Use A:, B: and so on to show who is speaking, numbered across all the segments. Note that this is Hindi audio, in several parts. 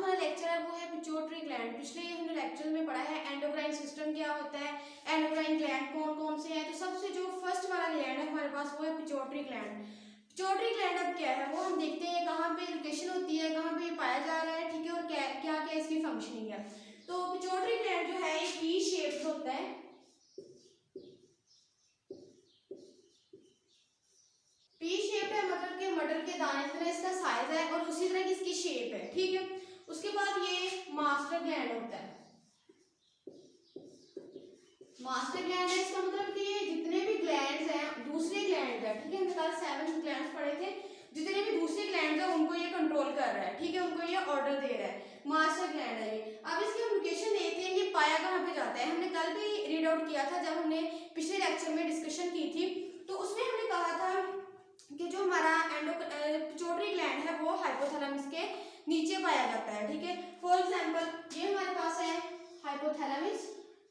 A: हमारा लेक्चर है वो है पिट्यूटरी ग्लैंड। पिछले हमने लेक्चर में पढ़ा है एंडोक्राइन सिस्टम क्या होता है, एंडोक्राइन ग्लैंड कौन कौन से हैं। तो सबसे जो फर्स्ट वाला ग्लैंड है हमारे पास वो है पिट्यूटरी ग्लैंड। पिट्यूटरी ग्लैंड अब क्या है वो हम देखते हैं कहाँ पे लोकेशन होती है, कहाँ पे पाया जा रहा है, ठीक है, और क्या क्या क्या इसकी फंक्शनिंग है। तो पिट्यूटरी ग्लैंड जो है ये पी शेप्ड होता है। पी शेप है मतलब कि मटर के दाने की तरह इसका साइज है और उसी तरह की इसकी शेप है, ठीक है। उसके बाद ये मास्टर ग्लैंड होता है। मास्टर ग्लैंड है इसका मतलब कि ये जितने भी ग्लैंड्स हैं दूसरे ग्लैंड्स हैं, ठीक है, हमने कल 7 ग्लैंड्स पढ़े थे, जितने भी दूसरे ग्लैंड्स हैं उनको ये कंट्रोल कर रहा है, ठीक है, उनको ये ऑर्डर दे रहा है। मास्टर ग्लैंड है ये। अब इसकी हम लोकेशन देखते हैं ये पाया कहाँ पे जाता है। हमने कल भी रीड आउट किया था जब हमने पिछले लेक्चर में डिस्कशन की थी, तो उसमें हमने कहा था कि जो हमारा पिट्यूटरी ग्लैंड है वो हाइपोथैलेमस के नीचे पाया जाता है, ठीक है। फॉर एग्जांपल ये हमारे पास है हाइपोथैलेमस,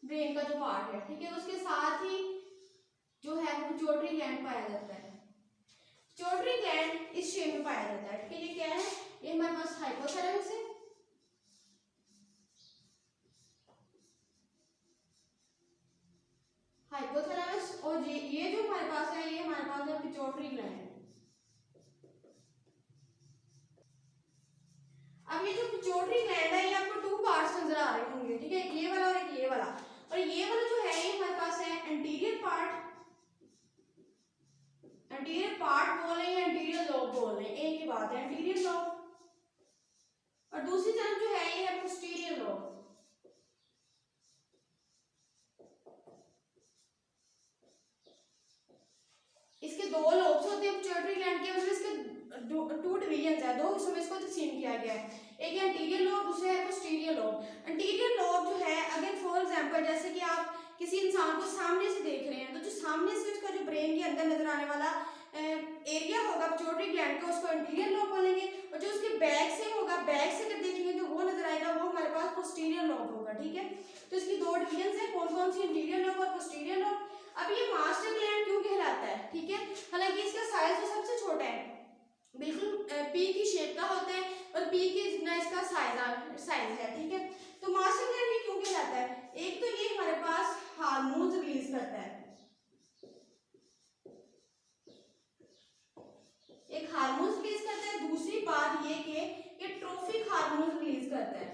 A: ब्रेन का जो पार्ट है, ठीक है, उसके साथ ही जो है वो पिट्यूटरी ग्लैंड पाया जाता है। पिट्यूटरी ग्लैंड इस शेप में पाया जाता है, ठीक है। ये क्या है, ये हमारे पास हाइपोथैलेमस है, हाइपोथैलेमस, और ये जो हमारे पास है ये हमारे पास है पिट्यूटरी ग्लैंड। अब ये जो पिट्यूटरी ग्लैंड है ये आपको टू पार्ट्स नजर आ रहे होंगे, ठीक है, एक ये वाला और एक ये वाला। और ये वाला जो है ये हमारे पास है एंटीरियर पार्ट, एंटीरियर पार्ट बोल रहे हैं, एंटीरियर लोब बोल रहे हैं, एक ही बात है, एंटीरियर लोब। और दूसरी तरफ जो है ये है पोस्टीरियर लोब। इसके दो लोब्स होते हैं पिट्यूटरी ग्लैंड के, मतलब इसके टू डिवीजन है, दो हिस्सों में इसको तकसीम किया गया है, एक है एंटीरियर लोब, दूसरा है पोस्टीरियर लोब। एंटीरियर लोब जो है अगर फॉर एग्जांपल जैसे कि आप किसी इंसान को सामने से देख रहे हैं तो जो सामने से उसका जो ब्रेन के अंदर नजर आने वाला एरिया होगा पिट्यूटरी ग्लैंड का उसको एंटीरियर लोब बोलेंगे, और जो उसके बैक से होगा, बैक से अगर देखेंगे तो वो नजर आएगा वो हमारे पास पोस्टीरियर लोब होगा, ठीक है। तो इसकी दो डिवीजन है, कौन कौन सी, एंटीरियर लोब और पोस्टीरियर लोब। अब ये मास्टर ग्लैंड क्यों कहलाता है, ठीक है, हालांकि इसका साइज तो सबसे छोटा है, बिल्कुल पी की शेप का होता है और पी के जितना इसका साइज है, ठीक है। तो मास्टर ग्लैंड ये क्यों कहलाता है, एक तो ये हमारे पास हार्मोन्स रिलीज करता है, एक हार्मोन्स रिलीज करता है, दूसरी बात ये कि ये ट्रोफिक हार्मोन्स रिलीज करता है,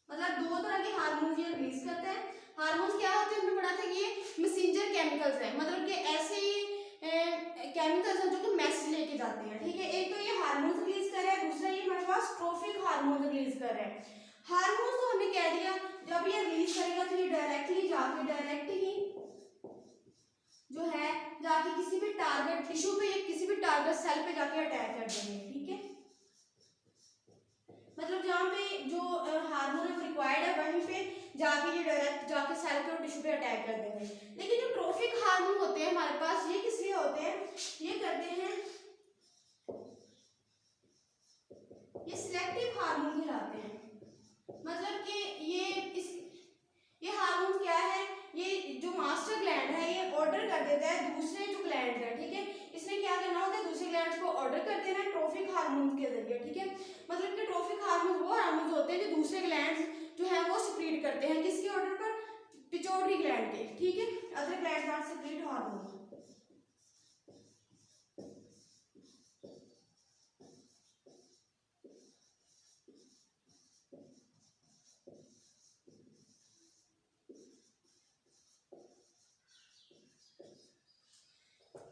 A: मतलब दो तरह के हार्मोन्स ये रिलीज करता है। हार्मोन्स क्या होते हैं हमने पढ़ा था कि ये मैसेंजर केमिकल्स हैं, मतलब कि ऐसे केमिकल्स हैं जो कि मैसेज लेके जाते हैं, ठीक है। एक तो ये हार्मोन्स रिलीज कर रहा है, दूसरा ये हमारे पास ट्रोफिक हार्मोन रिलीज कर रहा है। हार्मोन्स तो हमने कह दिया जब ये रिलीज करेगा तो ये डायरेक्टली जाके डायरेक्ट ही जो है जाके किसी भी टारगेट टिश्यू पे या किसी भी टारगेट सेल पे जाके अटैक कर देंगे, ठीक है। मतलब जहाँ पे जो हार्मोन रिक्वायर्ड है वहीं पे जाके ये डायरेक्ट जाके सेल पे और टिश्यू पे अटैक कर देंगे। लेकिन जो ट्रोफिक हार्मोन होते हैं हमारे पास ये किस लिए होते हैं, ये करते हैं, ये सिलेक्टिव हार्मोन कहलाते हैं, मतलब कि ये हार्मोन क्या है, ये जो मास्टर ग्लैंड है ये ऑर्डर कर देता है दूसरे जो ग्लैंड है, ठीक है, इसने क्या करना होता है दूसरे ग्लैंड्स को ऑर्डर कर देना है ट्रोफिक हार्मोन के जरिए, ठीक है। मतलब कि ट्रोफिक हार्मोन वो हार्मोन होते हैं जो दूसरे ग्लैंड्स जो है वो सिक्रीट करते हैं, किसके ऑर्डर पर, पिट्यूटरी ग्लैंड के, ठीक है, other glands are secrete hormone.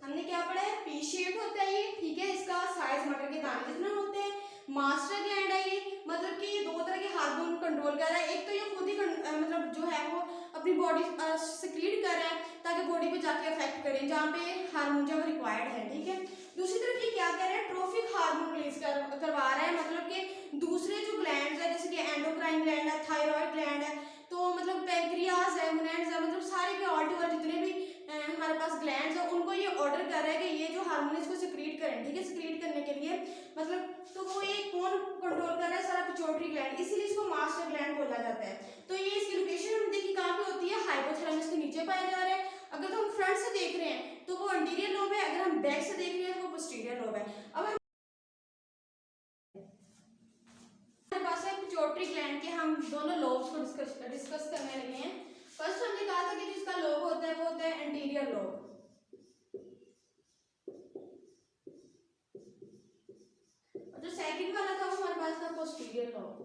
A: हमने क्या पढ़ा है, पी शेप होता है ये, ठीक है, इसका साइज मटर के दाने जितना होते हैं। मास्टर ग्लैंड है ये, मतलब कि ये दो तरह के हार्मोन कंट्रोल कर रहा है, एक तो ये खुद ही मतलब जो है वो अपनी बॉडी सिक्रीट कर रहा है ताकि बॉडी पे जाके अफेक्ट करें जहाँ पे हार्मोन जो रिक्वायर्ड है, ठीक है। दूसरी तरफ ये क्या कर रहा है, ट्रोफिक हार्मोन रिलीज करवा रहा है, मतलब कि दूसरे जो ग्लैंड्स है जैसे कि एंडोक्राइन ग्लैंड है, थायराइड ग्लैंड है, तो मतलब पैंक्रियाज है, गोनैड्स है, मतलब सारे के ऑल टोटल जितने भी हमारे पास ग्लैंड्स है उनको ये ऑर्डर कर रहा है कि ये जो हार्मोन इसको सिक्रीट करें, ठीक है। सिक्रीट करने के लिए मतलब तो वो ये कौन कंट्रोल कर रहा है, सारा पिट्यूटरी ग्लैंड, इसीलिए इसको मास्टर ग्लैंड बोला जाता है। तो ये इसकी लोकेशन हम देखिए कहाँ पे होती है, हाइपोथैलेमस के नीचे पाया जा रहा है। अगर तो हम फ्रंट से देख रहे हैं तो वो एंटीरियर लोब है, अगर हम बैक से देख रहे हैं तो वो पोस्टीरियर लोब है। अब दोनों लोब्स को डिस्कस करने लगे हैं। फर्स्ट हमने कहा था कि जिसका लोब होता है वो होता है एंटीरियर लोब, और जो सेकंड वाला था वो हमारे पास था पोस्टीरियर लोब।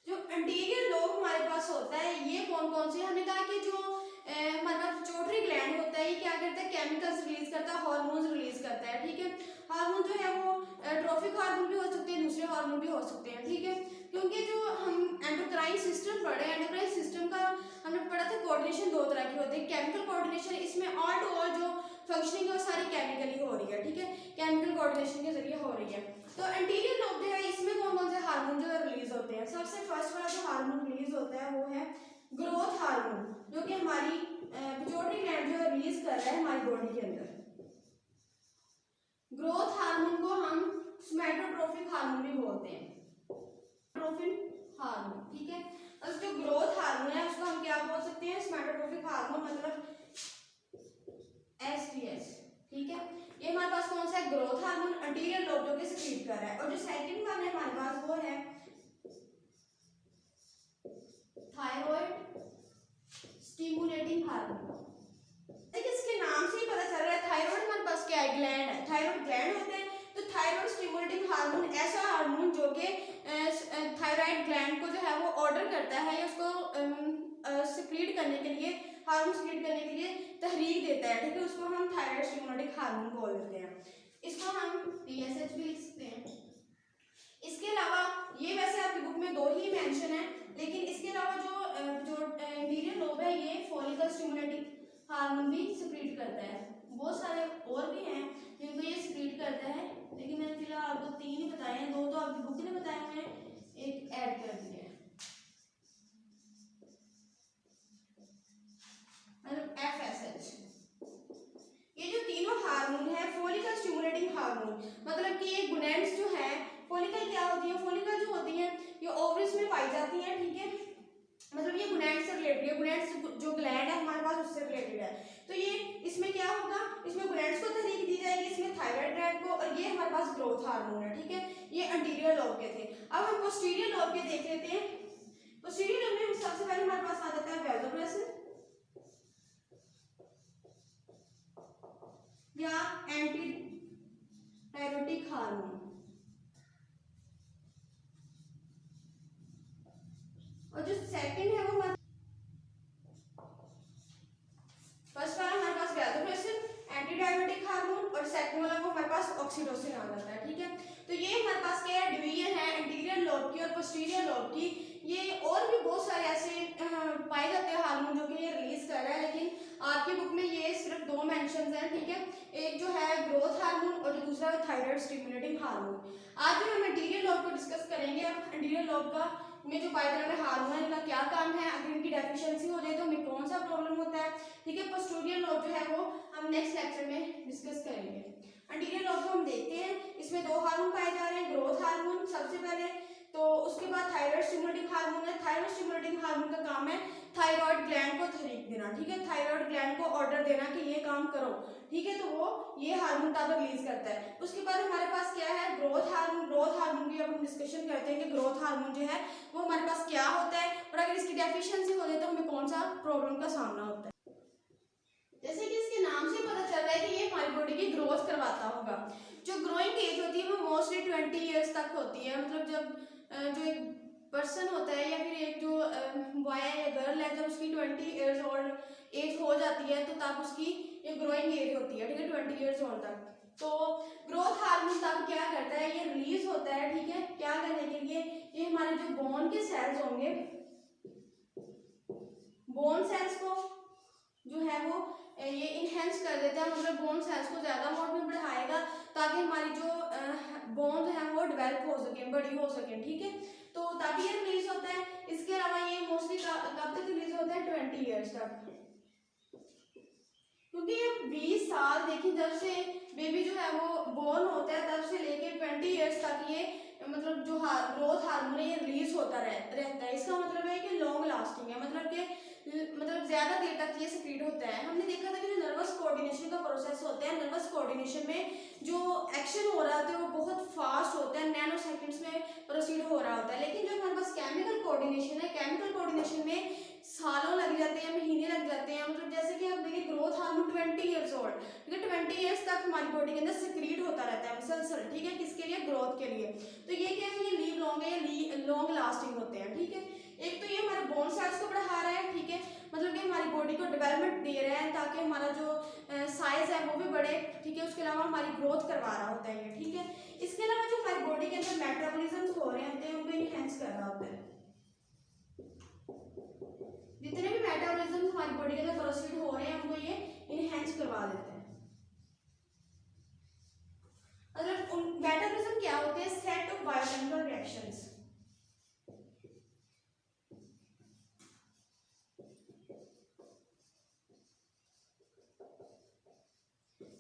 A: जो एंटीरियर लोब हमारे पास होता है ये कौन कौन से, हमने कहा कि जो हमारे पास पिट्यूटरी ग्लैंड होता है ये क्या करता है, केमिकल्स रिलीज करता है, हार्मोन्स रिलीज करता है, ठीक है। हार्मोन जो है वो ट्रोफिक हार्मोन भी हो सकते हैं, दूसरे हार्मोन भी हो सकते हैं, ठीक है। क्योंकि जो हम एंडोक्राइन सिस्टम पढ़े, एंडोक्राइन सिस्टम का हमने पढ़ा था कोऑर्डिनेशन दो तरह की होती है, केमिकल कोऑर्डिनेशन, इसमें ऑल टू ऑल जो फंक्शनिंग है वो सारी केमिकली हो रही है, ठीक है, केमिकल कोऑर्डिनेशन के जरिए हो रही है। तो एंटीरियर लोब जो है इसमें कौन कौन से हार्मोन जो रिलीज होते हैं, सबसे फर्स्ट वाला जो हार्मोन रिलीज होता है वो है ग्रोथ हार्मोन, जो कि हमारी पिट्यूटरी ग्लैंड जो रिलीज कर रहा है हमारी बॉडी के अंदर। ग्रोथ हार्मोन को हम सोमैटोट्रोपिक हार्मोन भी बोलते हैं, ट्रोपिक हार्मोन, ठीक है। और जो ग्रोथ हार्मोन है उसको हम क्या बोल सकते हैं, सोमैटोट्रोपिक हार्मोन, मतलब एसटीएच, ठीक है। ये हमारे पास कौन सा है, ग्रोथ हार्मोन, एंटीरियर लोब जो कि सिक्रीट कर रहा है। और जो सेकंड वन है हमारे पास वो है थायराइड स्टिमुलेटिंग हार्मोन। देखिए इसके नाम से ही पता चल रहा है थायराइड हमारे पास क्या है, ग्लैंड है, थायराइड ग्लैंड होते हैं। तो थायराइड स्टिमुलेटिंग हार्मोन ऐसा हार्मोन जो कि थायराइड ग्लैंड को जो है वो ऑर्डर करता है या उसको सिक्रीट करने के लिए, हार्मोन सिक्रीट करने के लिए तहरीक देता है, ठीक है, उसको हम थायराइड स्टिमुलेटिंग हार्मोन बोल देते हैं। इसको हम टीएसएच भी लिख सकते हैं। इसके अलावा ये वैसे आपकी बुक में दो ही मेंशन है, लेकिन इसके अलावा जो एंटीरियर लोब है ये फॉलिकल स्टिमुलेटिंग हार्मोन भी सिक्रीट करता है। बहुत सारे और भी हैं जिनको ये सिक्रीट करता है, लेकिन मैंने फिलहाल आपको तीन ही बताए हैं, दो तो आपकी बुक ने बताए हुए हैं, एक ऐड कर दिया है, मतलब एफएसएच। ये जो तीनों हार्मोन है फॉलिकल स्टिमुलेटिंग हार्मोन, मतलब कि ये गोनेड्स जो है, फॉलिकल क्या होती है, फॉलिकल जो होती है ये ओवरीज में पाई जाती है, ठीक है, मतलब ये गोनेड्स से रिलेटेड है, गोनेड्स जो ग्लैंड है हमारे पास उससे रिलेटेड है। तो ये इसमें क्या होगा, इसमें गोनेड्स को तहरीक दी जाएगी, इसमें थायराइड ग्लैंड को, और ये हमारे पास ग्रोथ हार्मोन है, ठीक है। ये एंटीरियर लोब के थे। अब हम पोस्टीरियर लोब के देख लेते हैं। पोस्टीरियर लोब में सबसे पहले हमारे पास आ जाता है वैसोप्रेसिन या एंटी डायबिटिक हार्मोन, और जो सेकंड है वो फर्स्ट वाला हमारे पास वैसोप्रेसिन, एंटी डायबिटिक हार्मोन, और सेकंड वाला वो हमारे पास ऑक्सीटोसिन आ जाता है, ठीक है। तो ये हमारे पास क्या है, डिवीजन है एंटीरियर लोब की और पोस्टीरियर लोब की। ये और भी बहुत सारे ऐसे पाए जाते हैं हार्मोन जो कि ये रिलीज कर रहा है, लेकिन आपकी बुक में ये सिर्फ दो मेंशंस हैं, ठीक है। एक जो है ग्रोथ हार्मोन और जो दूसरा है थायराइड स्टिमुलेटिंग हार्मोन। आज जो हम एंटीरियर लोब को डिस्कस करेंगे, अब एंटीरियर लोब का में जो पाए जाने वाले हार्मोन है इनका क्या काम है, अगर इनकी डेफिशिएंसी हो जाए तो हमें कौन सा प्रॉब्लम होता है, ठीक है। पोस्टीरियर लोब जो है वो हम नेक्स्ट लेक्चर में डिस्कस करेंगे। एंटीरियर लोब को हम देखते हैं, इसमें दो हार्मोन पाए जा रहे हैं, ग्रोथ हार्मोन सबसे पहले, तो उसके बाद थायराइड स्टिमुलेटिंग हार्मोन है। थायराइड स्टिमुलेटिंग हार्मोन का काम है थायराइड ग्लैंड को तहरीक देना, ठीक है, थायराइड ग्लैंड को ऑर्डर देना कि ये काम करो, ठीक है, तो वो ये हार्मोन तब रिलीज करता है। उसके बाद हमारे पास क्या है, ग्रोथ हार्मोन। ग्रोथ हार्मोन की अब हम डिस्कशन करते हैं कि ग्रोथ हार्मोन जो है वो हमारे पास क्या होता है, और अगर इसकी डेफिशिएंसी हो जाए तो हमें कौन सा प्रॉब्लम का सामना होता है। जैसे कि इसके नाम से पता चल रहा है कि ये हमारी बॉडी की ग्रोथ करवाता होगा। जो ग्रोइंग एज होती है वो मोस्टली 20 ईयर्स तक होती है, मतलब जब जो एक पर्सन होता है या फिर एक जो बॉय या गर्ल है, जब उसकी 20 ईयर्स ओल्ड एज हो जाती है तो तब उसकी ये ग्रोइंग एज होती है, ठीक है, 20 ईयर्स ओल्ड तक। तो ग्रोथ हार्मोन तब क्या करता है, ये रिलीज होता है, ठीक है, क्या करने के लिए, ये हमारे जो बोन के सेल्स होंगे, बोन सेल्स को जो है वो ये इनहेंस कर देता है, मतलब बोन सेल्स को ज्यादा अमाउंट में बढ़ाएगा ताकि हमारी जो बोन है वो डेवलप हो सके, बड़ी हो सके, ठीक है, तो तभी ये रिलीज होता है। इसके अलावा ये मोस्टली कब तक रिलीज होता है, 20 ईयर्स तक, क्योंकि ये 20 साल देखिए जब से बेबी जो है वो बोर्न होता है तब से लेके 20 ईयर्स तक ये मतलब जो ग्रोथ हार्मोन है ये रिलीज होता रहता है। इसका मतलब है कि लॉन्ग लास्टिंग है, मतलब कि मतलब ज्यादा देर तक ये सिक्रीट होता है। हमने देखा था कि जो नर्वस कोऑर्डिनेशन का प्रोसेस होता है नर्वस कोऑर्डिनेशन में, जो एक्शन हो रहा होता है वो बहुत फास्ट होता है, नैनो सेकंड्स में प्रोसीड हो रहा होता है। लेकिन जो हमारे पास केमिकल कोऑर्डिनेशन है, केमिकल कोऑर्डिनेशन में सालों लग जाते हैं, महीने लग जाते हैं। मतलब जैसे कि आप देखिए ग्रोथ हार्मोन 20 ईयर्स ओल्ड, ठीक है, 20 ईयर्स तक हमारी बॉडी के अंदर सिक्रीट होता रहता है मसलसल, ठीक है, किसके लिए, ग्रोथ के लिए। तो ये क्या है, ये लीव लॉन्ग है, ये लॉन्ग लास्टिंग होते हैं, ठीक है। एक तो ये हमारे बोन सेल्स को बढ़ा रहा है, ठीक है, मतलब कि हमारी बॉडी को डेवलपमेंट दे रहा है ताकि हमारा जो साइज है वो भी बढ़े, ठीक है। उसके अलावा हमारी ग्रोथ करवा रहा होता है ये, ठीक है। इसके अलावा जो हमारी बॉडी के अंदर मेटाबॉलिज्म हो रहे होते हैं उनको इनहेंस कर रहा होता है। जितने भी मेटाबॉलिज्म हमारी बॉडी के अंदर प्रोसीड हो रहे हैं उनको ये इनहेंस करवा देते हैं। मतलब मेटाबॉलिज्म क्या होते हैं, सेट ऑफ बायोकेमिकल रिएक्शंस।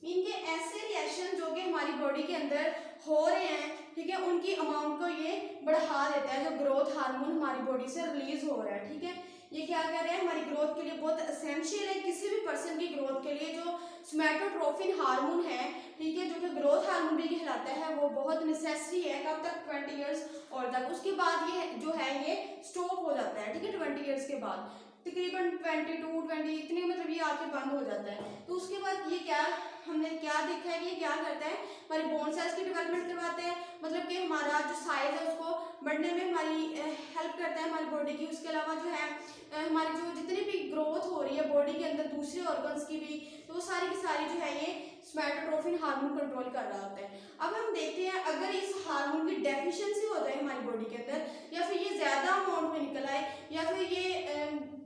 A: इनके ऐसे रिएक्शन जो कि हमारी बॉडी के अंदर हो रहे हैं, ठीक है, उनकी अमाउंट को ये बढ़ा देता है। जो ग्रोथ हार्मोन हमारी बॉडी से रिलीज हो रहा है, ठीक है, ये क्या कर रहे हैं, हमारी ग्रोथ के लिए बहुत एसेंशियल है। किसी भी पर्सन की ग्रोथ के लिए जो सोमैटोट्रोपिन हार्मोन है, ठीक है, जो कि ग्रोथ हार्मोन भी कहलाता है, वो बहुत नेसेसरी है। कब तक, 20 ईयर्स और तक। उसके बाद ये जो है ये स्टॉप हो जाता है, ठीक है, 20 ईयर्स के बाद तकरीबन 22 20 इतने, मतलब ये आके बंद हो जाता है। तो उसके बाद ये क्या, हमने क्या देखा है कि ये क्या करता है, हमारी बोन सेल्स की डेवलपमेंट करवाता है, मतलब कि हमारा जो साइज है उसको बढ़ने में हमारी हेल्प करता है हमारी बॉडी की। उसके अलावा जो है हमारी जो जितनी भी ग्रोथ हो रही है बॉडी के अंदर दूसरे ऑर्गन्स की भी, तो वो सारी की सारी जो है ये सोमैटोट्रोपिन हार्मोन कंट्रोल कर रहा होता है। अब हम देखते हैं अगर इस हार्मोन की डेफिशिएंसी हो जाए हमारी बॉडी के अंदर, या फिर ये ज्यादा अमाउंट में निकल आए, या फिर ये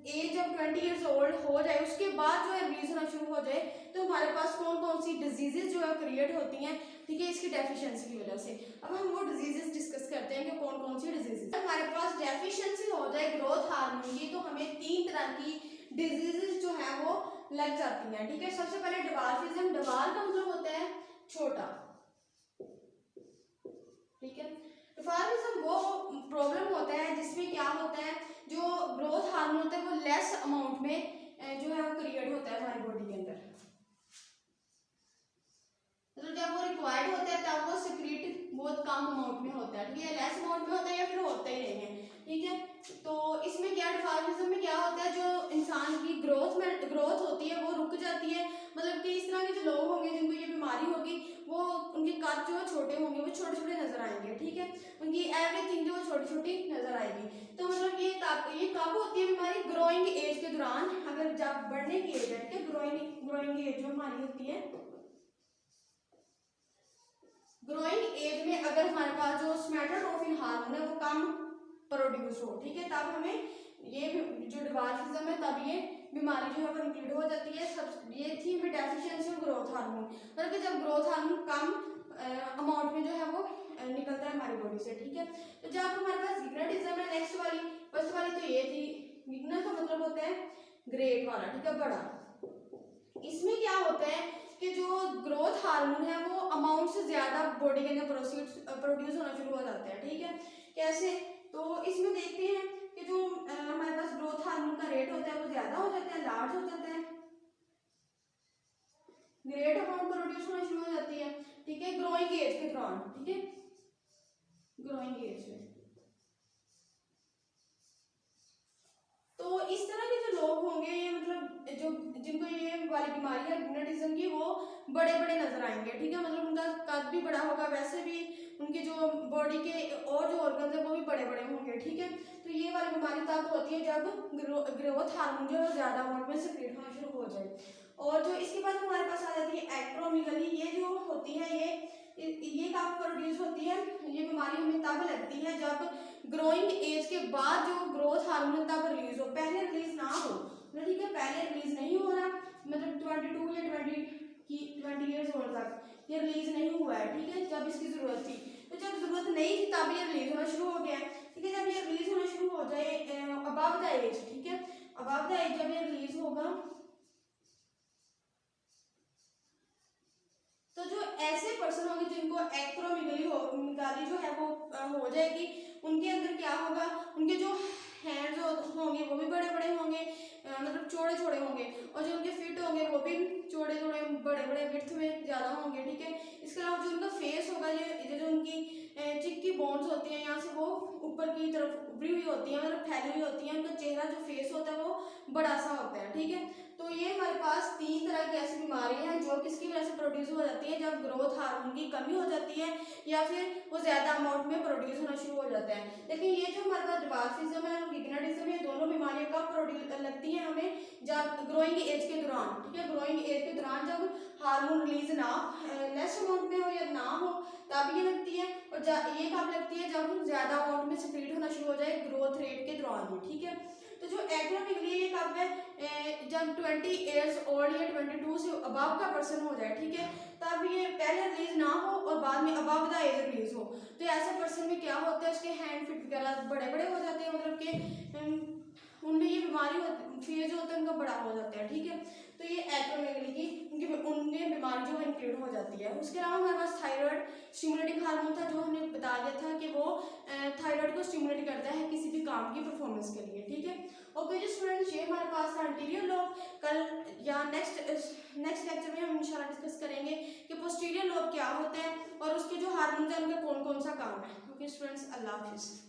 A: एज जब 20 ईयर्स ओल्ड हो जाए उसके बाद जो है रिलीज होना शुरू हो जाए, तो हमारे पास कौन कौन सी डिजीजेज जो है क्रिएट होती हैं, ठीक है, इसकी डेफिशिएंसी की वजह से। अब हम वो डिजीजेज डिस्कस करते हैं कि कौन कौन सी डिजीजेज हमारे पास डेफिशिएंसी हो जाए ग्रोथ हार्मोन की, तो हमें 3 तरह की डिजीजेज जो है वो लग जाती हैं, ठीक है। सबसे पहले डवार्फिज्म, डवार का मतलब होता है छोटा, ठीक है। डवार्फिज्म वो प्रॉब्लम होता है जिसमें क्या होता है, जो ग्रोथ हार्मोन होता है वो लेस अमाउंट में जो है वो क्रिएट होता है हमारी बॉडी के अंदर, मतलब जब वो रिक्वायर्ड होता है तब वो सिक्रीट बहुत कम अमाउंट में होता है, ठीक है, लेस अमाउंट में होता है या फिर होता ही नहीं है, ठीक है। तो इसमें क्या, डवार्फिज्म में क्या होता है, जो इंसान की ग्रोथ होती है वो रुक जाती है। मतलब कि इस तरह के जो लोग होंगे जिनको ये बीमारी होगी, वो उनके कद जो छोटे होंगे, वो छोटे छोटे नजर आएंगे, ठीक है, उनकी एवरीथिंग जो छोटी छोटी नजर आएगी। तो मतलब ये कब होती है बीमारी, ग्रोइंग एज के दौरान, अगर जब बढ़ने की एज है, ठीक है, ग्रोइंग एज जो हमारी होती है, ग्रोइंग एज में अगर हमारे पास जो सोमैटोट्रोपिन हार्मोन है वो कम प्रोड्यूस हो, ठीक है, तब हमें ये जो डवार्फिज्म है तब ये बीमारी जो है वो इंक्लूड हो जाती है। सब ये थी हमें डेफिशिएंसी ऑफ ग्रोथ हार्मोन, मतलब कि जब ग्रोथ हार्मोन कम अमाउंट में जो है वो निकलता है हमारी बॉडी से, ठीक है। तो जब हमारे पास गिग्नाटिज्म है, नेक्स्ट वाली, फर्स्ट वाली तो ये थी, गिग्ना का मतलब होता है ग्रेट वाला, ठीक है, बड़ा। इसमें क्या होता है कि जो ग्रोथ हार्मोन है वो अमाउंट से ज्यादा बॉडी के अंदर प्रोड्यूस होना शुरू हो जाता है, ठीक है। कैसे, तो इसमें देखते हैं कि जो हमारे पास ग्रोथ हार्मोन का रेट होता है वो ज्यादा हो जाता है, लार्ज हो जाता है, ग्रेट अमाउंट प्रोड्यूस होना शुरू हो जाती है, ठीक है, ग्रोइंग एज के दौरान, ठीक है, ग्रोइंग एज में। तो इस तरह के जो लोग होंगे ये, मतलब जो जिनको ये वाली बीमारी है गिग्नाटिज्म की, वो बड़े बड़े नजर आएंगे, ठीक है, मतलब उनका कद भी बड़ा होगा, वैसे भी उनके जो बॉडी के और जो ऑर्गन्स है वो भी बड़े बड़े होंगे, ठीक है। तो ये वाली बीमारी तब होती है जब ग्रोथ हार्मोन जो है ज्यादा अमाउंट में सिक्रीट होना शुरू हो जाए। और जो इसके बाद हमारे पास आ जाती है एक्रोमीगली, ये जो होती है ये कब प्रोड्यूस होती है, ये बीमारी हमें तब लगती है जब ग्रोइंग एज के बाद जो ग्रोथ हार्मोन तब रिलीज हो, पहले रिलीज ना हो, ठीक है, पहले रिलीज नहीं हो रहा, मतलब 22 या 20 ईयर्स ओल्ड तक ये रिलीज नहीं हुआ है, ठीक है, जब इसकी जरूरत थी। तो जब जरूरत नहीं थी तब ये रिलीज होना शुरू हो गया है, ठीक है। जब ये रिलीज होना शुरू हो जाए अबव द एज, ठीक है, अबव द एज जब ये रिलीज होगा, तो जो ऐसे पर्सन होंगे जिनको एक्रोमीगाली जो है वो हो जाएगी, उनके अंदर क्या होगा, उनके जो हैंड्स होंगे वो भी बड़े बड़े होंगे, मतलब चौड़े चौड़े होंगे, और जो उनके फीट होंगे वो भी चौड़े चौड़े बड़े बड़े ज़्यादा होंगे, ठीक है। इसके अलावा जो उनका फेस होगा, ये जो उनकी चिक की बोन्स होती हैं यहाँ से वो ऊपर की तरफ उभरी हुई होती हैं, मतलब फैली हुई होती हैं। उनका चेहरा जो फेस होता है वो बड़ा सा होता है, ठीक है। तो ये हमारे पास 3 तरह की ऐसी बीमारियां हैं जो किसकी वजह से प्रोड्यूस हो जाती है, जब ग्रोथ हार्मोन की कमी हो जाती है या फिर वो ज़्यादा अमाउंट में प्रोड्यूस होना शुरू हो जाता है। लेकिन ये जो हमारे पास ड्वार्फिज्म है और गिगनाटिज्म, ये दोनों बीमारियां कब प्रोड्यूस लगती हैं हमें, जब ग्रोइंग एज के दौरान, ठीक है। ग्रोइंग एज के दौरान जब हार्मोन रिलीज ना लेस अमाउंट में हो या ना हो तब ये लगती है। और ये कब लगती है, जब ज़्यादा अमाउंट में सिक्रीट होना शुरू हो जाए ग्रोथ रेट के दौरान भी, ठीक है। तो जो एक्रोमीगली ये कब है, जब 20 ईयर्स ओल्ड या 22 से अबव का पर्सन हो जाए, ठीक है, तब ये पहले रिलीज ना हो और बाद में अबव द एज रिलीज हो। तो ऐसे पर्सन में क्या होता है, उसके हैंड फिट वगैरह बड़े बड़े हो जाते हैं, मतलब कि उनमें ये बीमारी फेज होता है उनका बड़ा हो जाता है, ठीक है। तो ये एक्रोमेगली की उनमें बीमारी जो है इंक्लूड हो जाती है। उसके अलावा हमारे पास थायराइड स्टिमुलेटिंग हार्मोन था, जो हमने बता दिया था कि वो थायराइड को स्टिमुलेट करता है किसी भी काम की परफॉर्मेंस के लिए, ठीक है। ओके जी स्टूडेंट्स, ये हमारे पास था एंटीरियर लोब। कल या नेक्स्ट लेक्चर में हम इंशाल्लाह डिस्कस करेंगे कि पोस्टीरियर लोब क्या होता है और उसके जो हार्मोन्स हैं उनका कौन कौन सा काम है। ओके स्टूडेंट्स, अल्लाह हाफिज़।